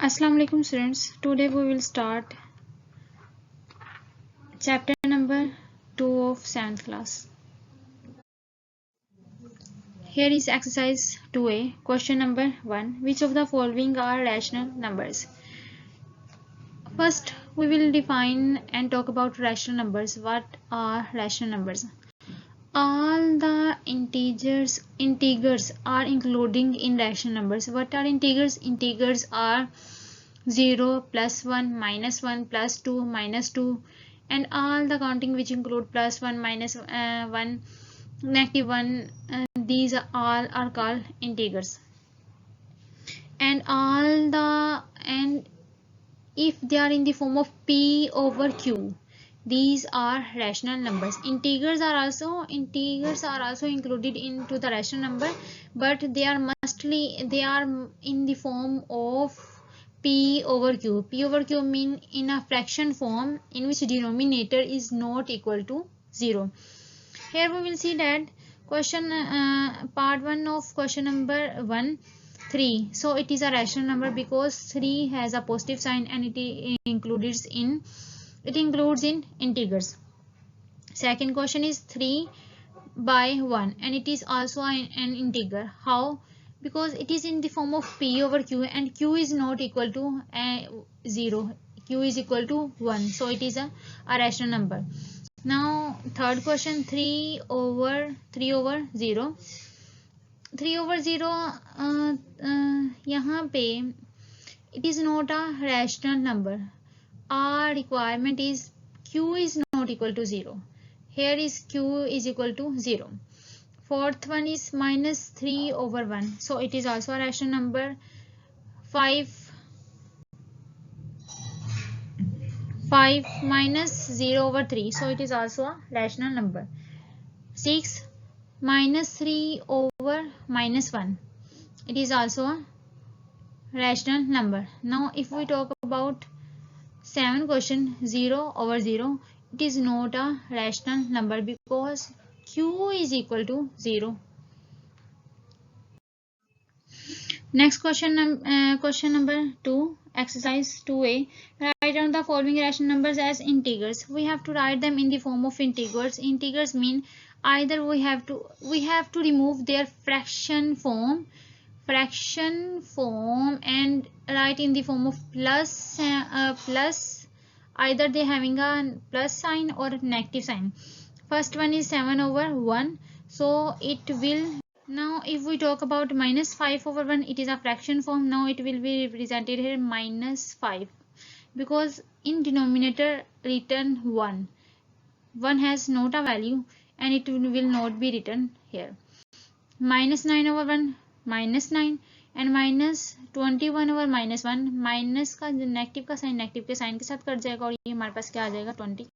Assalamu alaikum students. Today we will start chapter number 2 of 7th class. Here is exercise 2a. Question number 1. Which of the following are rational numbers? First we will define and talk about rational numbers. What are rational numbers? All the integers are including in rational numbers. What are integers? Integers are 0, plus 1, minus 1, plus 2, minus 2, and all the counting which include plus 1, minus 1, negative 1, these all are called integers. And if they are in the form of p over q, these are rational numbers. Integers are also included into the rational number, but they are in the form of p over q. P over q mean in a fraction form in which denominator is not equal to 0. Here we will see that part 1 of question number 1, 3. So it is a rational number because 3 has a positive sign and it includes in integers. Second question is 3 by 1 and it is also an integer. How? Because it is in the form of p over q and q is not equal to 0. Q is equal to 1. So it is a rational number. Now third question, 3 over 0. 3 over 0 यहाँ पे it is not a rational number. Our requirement is q is not equal to 0. Here is q is equal to 0. Fourth one is minus 3 over 1. So it is also a rational number. 5 minus 0 over 3. So it is also a rational number. 6 minus 3 over minus 1. It is also a rational number. Now if we talk about 7 question, 0 over 0, it is not a rational number because q is equal to 0. Next question number 2, exercise 2a. Write down the following rational numbers as integers. We have to write them in the form of integers. Integers mean either we have to remove their fraction form and write in the form of plus, either they having a plus sign or a negative sign. First one is 7 over 1, so it will. Now if we talk about minus 5 over 1, it is a fraction form. Now it will be represented here minus 5 because in denominator written 1 has not a value and it will not be written here. Minus 9 over 1, minus 9, and minus 21 over minus 1. Minus का negative का sign negative के sign के साथ cut जाएगा और ये हमारे पास क्या आ जाएगा 20.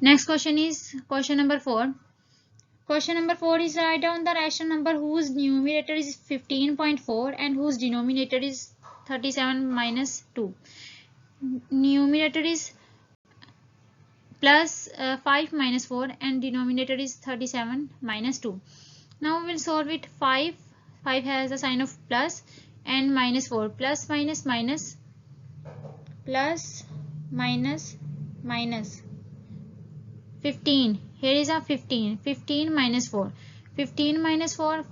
Next question is question number 4. Question number 4 is write down the rational number whose numerator is 15.4 and whose denominator is 37 minus 2. Numerator is plus 5 minus 4 and denominator is 37 minus 2. Now we will solve it. 5 has a sign of plus and minus 4. Plus minus minus, plus minus minus. 15. Here is a 15 minus 4. 15 minus 4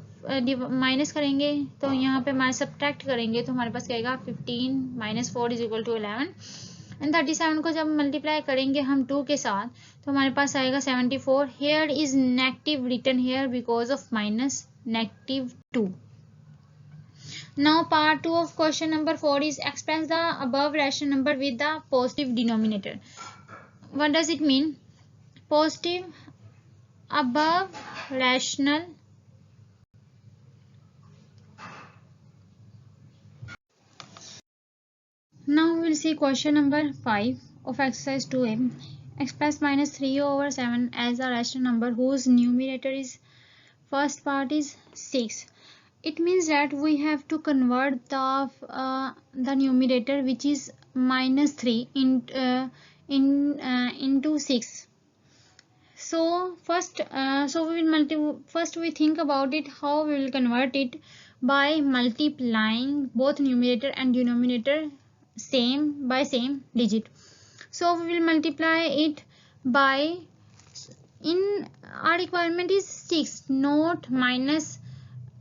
minus करेंगे तो यहाँ पे हमारे subtract करेंगे तो हमारे पास क्या आएगा 15 minus 4 is equal to 11. And 37 को जब मल्टीप्लाई करेंगे हम 2 के साथ तो हमारे पास आएगा 74. Here is negative written here because of minus negative 2. Now part 2 of question number 4 is express the above rational number with the positive denominator. What does it mean? Positive above rational now we will see question number 5 of exercise 2a. Express minus 3 over 7 as a rational number whose numerator is, first part is 6. It means that we have to convert the numerator which is minus 3 into 6. So first we think about it how we will convert it. by multiplying both numerator and denominator same digit. So we will multiply it by, in our requirement is 6, not minus.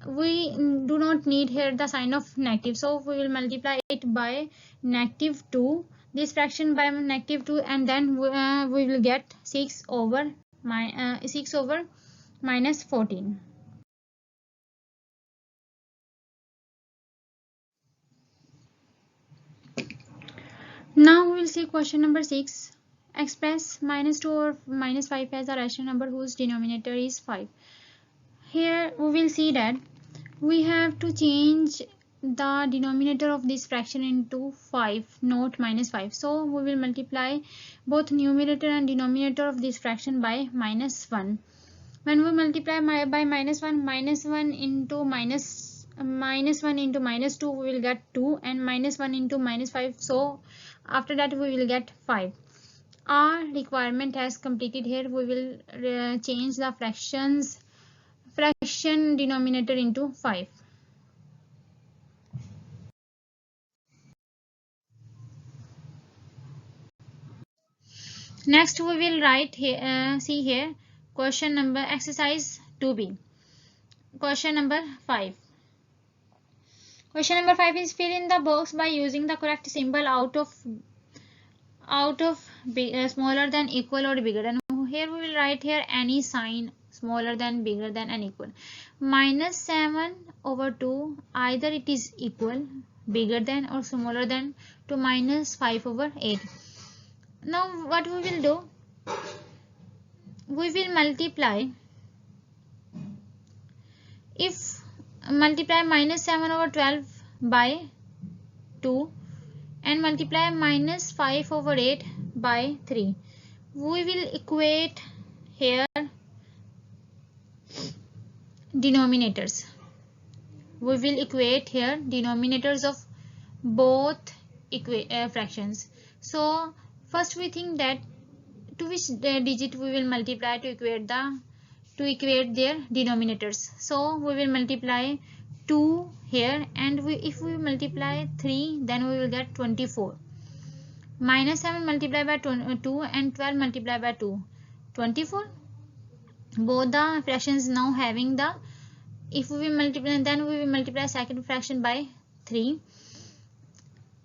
We do not need here the sign of negative, so we will multiply it by -2, this fraction by -2, and then we will get 6 over -14. Now we will see question number 6. Express -2 or -5 as a rational number whose denominator is 5. Here we will see that we have to change the denominator of this fraction into 5, not -5. So we will multiply both numerator and denominator of this fraction by -1. When we multiply by -1 into -1 into -2, we will get 2, and -1 into -5, so after that we will get 5. Our requirement has completed. Here we will change the fraction denominator into 5. Next we will write here, see here, question number exercise 2b. Question number 5. Question number 5 is fill in the box by using the correct symbol out of smaller than, equal, or bigger than. Here we will write here any sign smaller than, bigger than, and equal. -7/2, either it is equal, bigger than, or smaller than to -5/8. Now what we will do, we will multiply. If multiply -7/12 by 2 and multiply -5/8 by 3, we will equate here denominators. We will equate here denominators of both fractions. So first we think that to which digit we will multiply to equate their denominators. So we will multiply 2 here, and if we multiply 3, then we will get 24. -7 multiplied by 2 and 12 multiplied by 2, 24. Both the fractions now having the, if we multiply, then we will multiply second fraction by 3.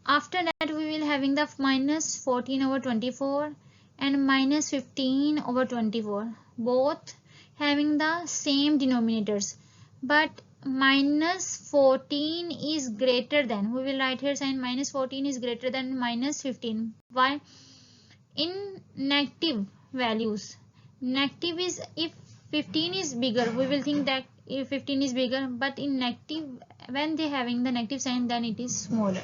After that we will having the -14/24 and -15/24, both having the same denominators, but -14 is greater than, we will write here sign -14 is greater than -15. Why? In negative values, negative is, if 15 is bigger, we will think that if 15 is bigger, but in negative, when they having the negative sign, then it is smaller,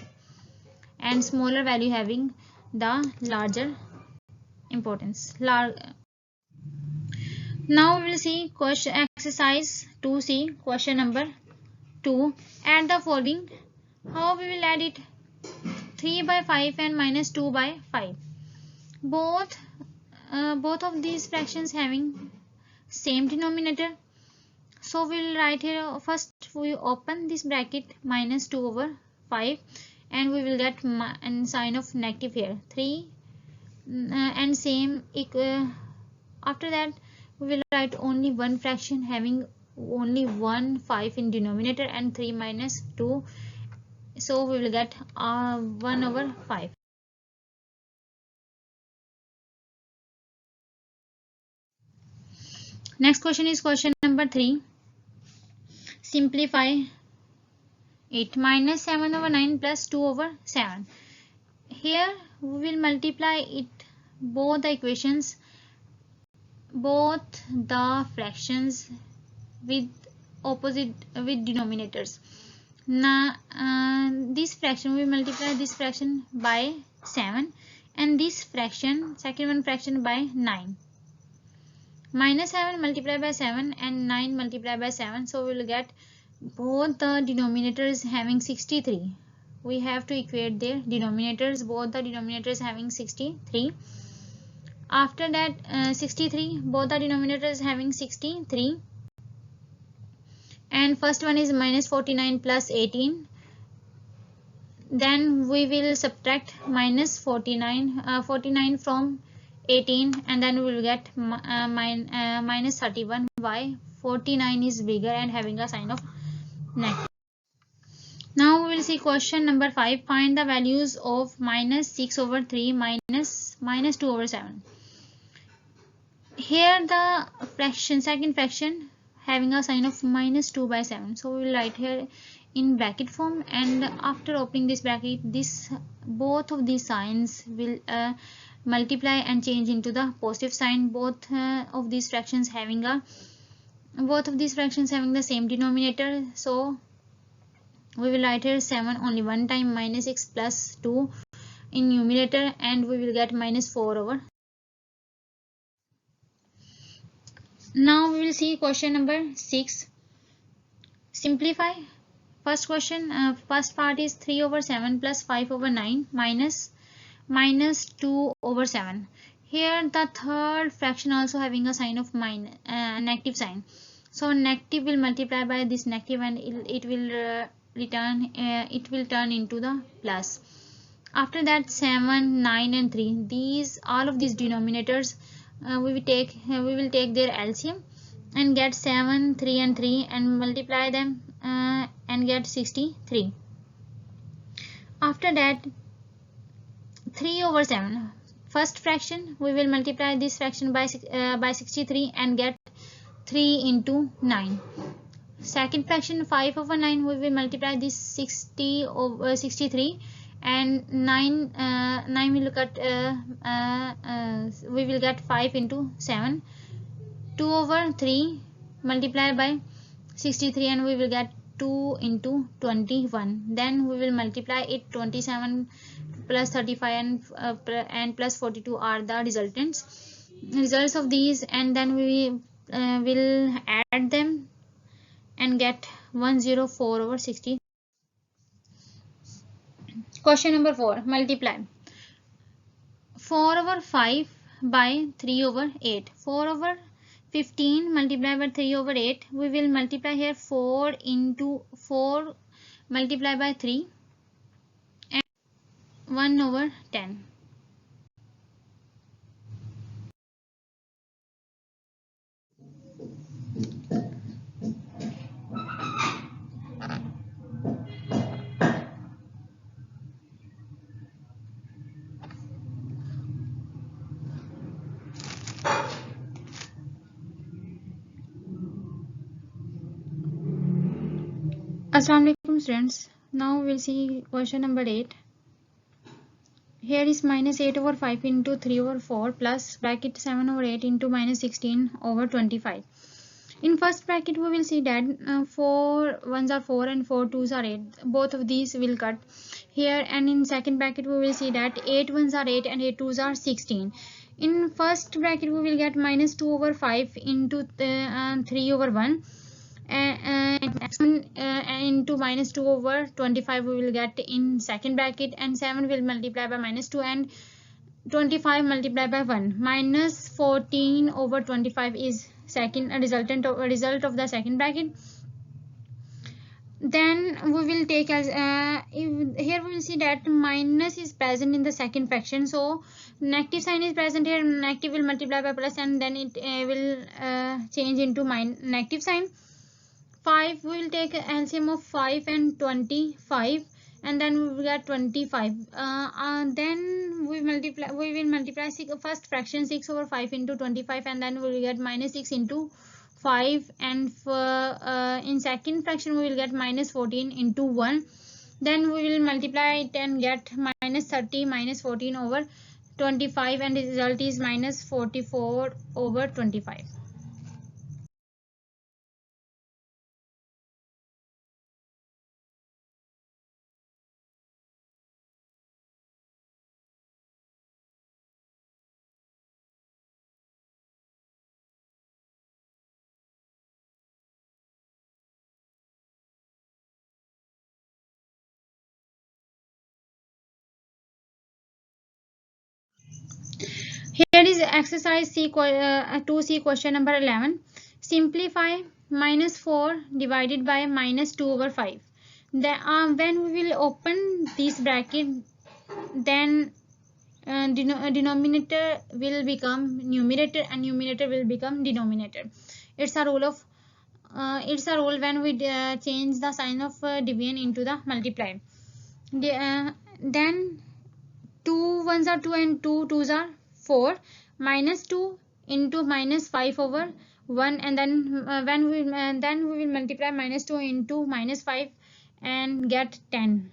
and smaller value having the larger importance. Now we will see question exercise 2c, question number 2. Add the following. How we will add it? 3/5 and -2/5. Both of these fractions having same denominator. So we will write here, first we open this bracket -2/5, and we will get and sign of negative here 3, and same equal. After that we will write only one fraction having only 1 5 in denominator and 3 minus 2, so we will get 1/5. Next question is question number 3. Simplify it. -7/9 plus 2/7. Here we will multiply it, both the equations, both the fractions with denominators. Now this fraction, we multiply this fraction by 7 and this fraction, second one fraction, by 9. -7 multiplied by 7 and 9 multiplied by 7, so we will get both the denominators having 63. We have to equate their denominators, both the denominators having 63. After that 63, both the denominators having 63, and first one is minus 49 plus 18. Then we will subtract minus 49 from 18, and then we will get minus 31. Why? 49 is bigger and having a sign of negative. Now we will see question number 5. Find the values of minus 6 over 3 minus 2 over 7. Here the second fraction having a sign of minus 2 by 7. So we will write here in bracket form, and after opening this bracket, both of these signs will multiply and change into the positive sign. Both of these fractions having the same denominator. So we will write here 7 only one time, minus 6 plus 2 in numerator, and we will get minus 4 over. Now we will see question number 6. Simplify. First question, first part is 3 over 7 plus 5 over 9 minus 2 over 7. Here the third fraction also having a sign of negative sign. So negative will multiply by this negative, and it will turn into the plus. After that 7, 9 and 3, all of these denominators we will take their LCM and get 7, 3 and 3 and multiply them and get 63. After that 3 over 7, first fraction we will multiply this fraction by 63 and get 3 into 9. Second fraction 5 over 9, we will multiply this 60 over 63 and 9 will look at we will get 5 into 7. 2 over 3 multiply by 63 and we will get 2 into 21. Then we will multiply it. 27 plus 35 and plus 42 are the results of these, and then we will add them and get 104 over 60. Question number 4. Multiply 4 over 5 by 3 over 8. 4 over 15 multiplied by 3 over 8. We will multiply here 4 into 4 multiplied by 3 and 1 over 10. Assalamu alaikum students. Now we'll see question number 8. Here is minus 8 over 5 into 3 over 4 plus bracket 7 over 8 into minus 16 over 25. In first bracket we will see that 4 ones are 4 and 4 twos are 8. Both of these will cut here, and in second bracket we will see that 8 ones are 8 and 8 twos are 16. In first bracket we will get minus 2 over 5 into 3 over 1 into minus 2 over 25 we will get in second bracket, and 7 will multiply by minus 2 and 25 multiplied by 1. Minus 14 over 25 is result of the second bracket. Then we will take as here we will see that minus is present in the second fraction, so negative sign is present here. Negative will multiply by plus and then it will change into negative sign. 5 we will take LCM of 5 and 25 and then we will get 25. Then we will multiply first fraction 6 over 5 into 25 and then we will get minus 6 into 5, and in second fraction we will get minus 14 into 1. Then we will multiply it and get minus 30 minus 14 over 25, and the result is minus 44 over 25. Here is exercise 2C question number 11. Simplify minus 4 divided by minus 2 over 5. When we will open this bracket, then denominator will become numerator and numerator will become denominator. It's a rule when we change the sign of division into the multiply. Then 2 ones are 2 and 2 twos are 4. Minus 2 into minus 5 over 1, and then then we will multiply minus 2 into minus 5 and get 10.